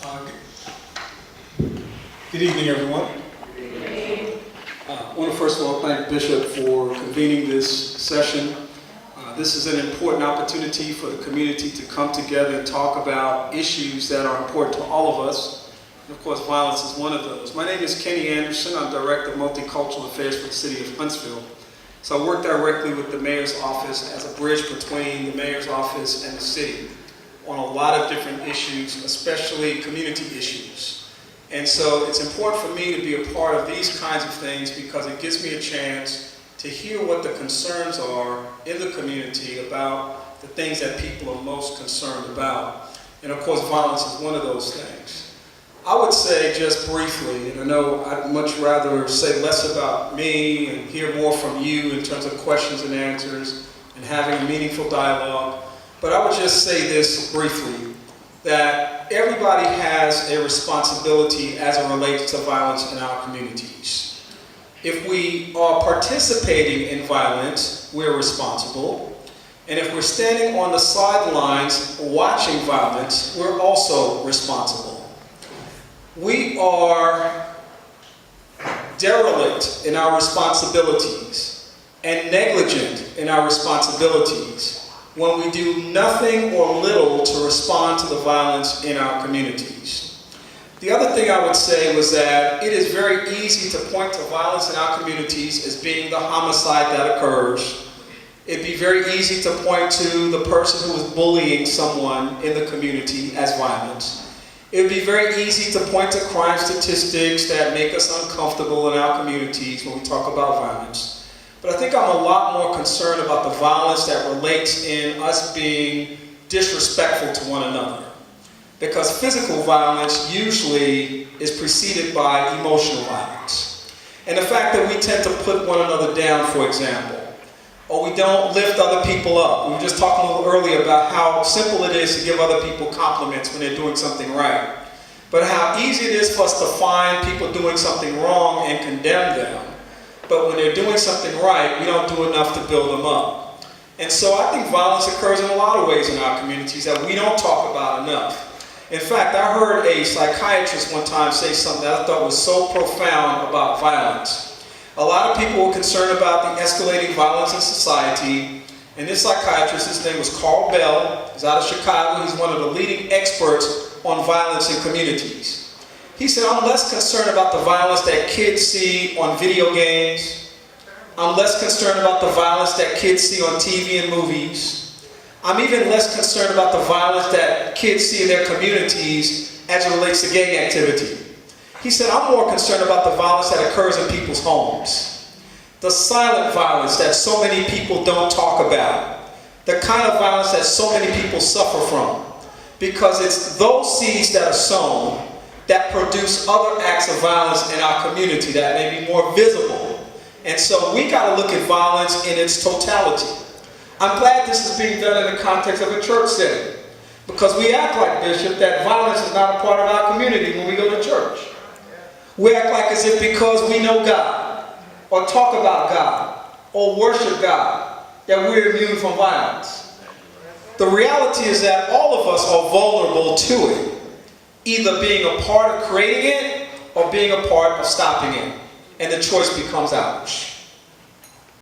Uh, Good evening, everyone. I want to first of all thank Bishop for convening this session. This is an important opportunity for the community to come together and talk about issues that are important to all of us. And of course, violence is one of those. My name is Kenny Anderson. I'm Director of Multicultural Affairs for the City of Huntsville. So I work directly with the Mayor's Office as a bridge between the Mayor's Office and the city on a lot of different issues, especially community issues. And so it's important for me to be a part of these kinds of things because it gives me a chance to hear what the concerns are in the community about the things that people are most concerned about. And of course, violence is one of those things. I would say just briefly, and I know I'd much rather say less about me and hear more from you in terms of questions and answers and having a meaningful dialogue, but I would just say this briefly, that everybody has a responsibility as it relates to violence in our communities. If we are participating in violence, we're responsible. And if we're standing on the sidelines watching violence, we're also responsible. We are derelict in our responsibilities and negligent in our responsibilities when we do nothing or little to respond to the violence in our communities. The other thing I would say was that it is very easy to point to violence in our communities as being the homicide that occurs. It'd be very easy to point to the person who is bullying someone in the community as violence. It would be very easy to point to crime statistics that make us uncomfortable in our communities when we talk about violence. But I think I'm a lot more concerned about the violence that relates in us being disrespectful to one another. Because physical violence usually is preceded by emotional violence. And the fact that we tend to put one another down, for example, or we don't lift other people up. We were just talking a little earlier about how simple it is to give other people compliments when they're doing something right. But how easy it is for us to find people doing something wrong and condemn them. But when they're doing something right, we don't do enough to build them up. And so I think violence occurs in a lot of ways in our communities that we don't talk about enough. In fact, I heard a psychiatrist one time say something that I thought was so profound about violence. A lot of people were concerned about the escalating violence in society, and this psychiatrist, his name was Carl Bell, he's out of Chicago, he's one of the leading experts on violence in communities. He said, I'm less concerned about the violence that kids see on video games. I'm less concerned about the violence that kids see on TV and movies. I'm even less concerned about the violence that kids see in their communities as it relates to gang activity. He said, I'm more concerned about the violence that occurs in people's homes. The silent violence that so many people don't talk about. The kind of violence that so many people suffer from. Because it's those seeds that are sown that produce other acts of violence in our community that may be more visible. And so we got to look at violence in its totality. I'm glad this is being done in the context of a church setting. Because we act like, Bishop, that violence is not a part of our community when we go to church. We act like as if because we know God, or talk about God, or worship God, that we're immune from violence. The reality is that all of us are vulnerable to it. Either being a part of creating it or being a part of stopping it. And the choice becomes ours.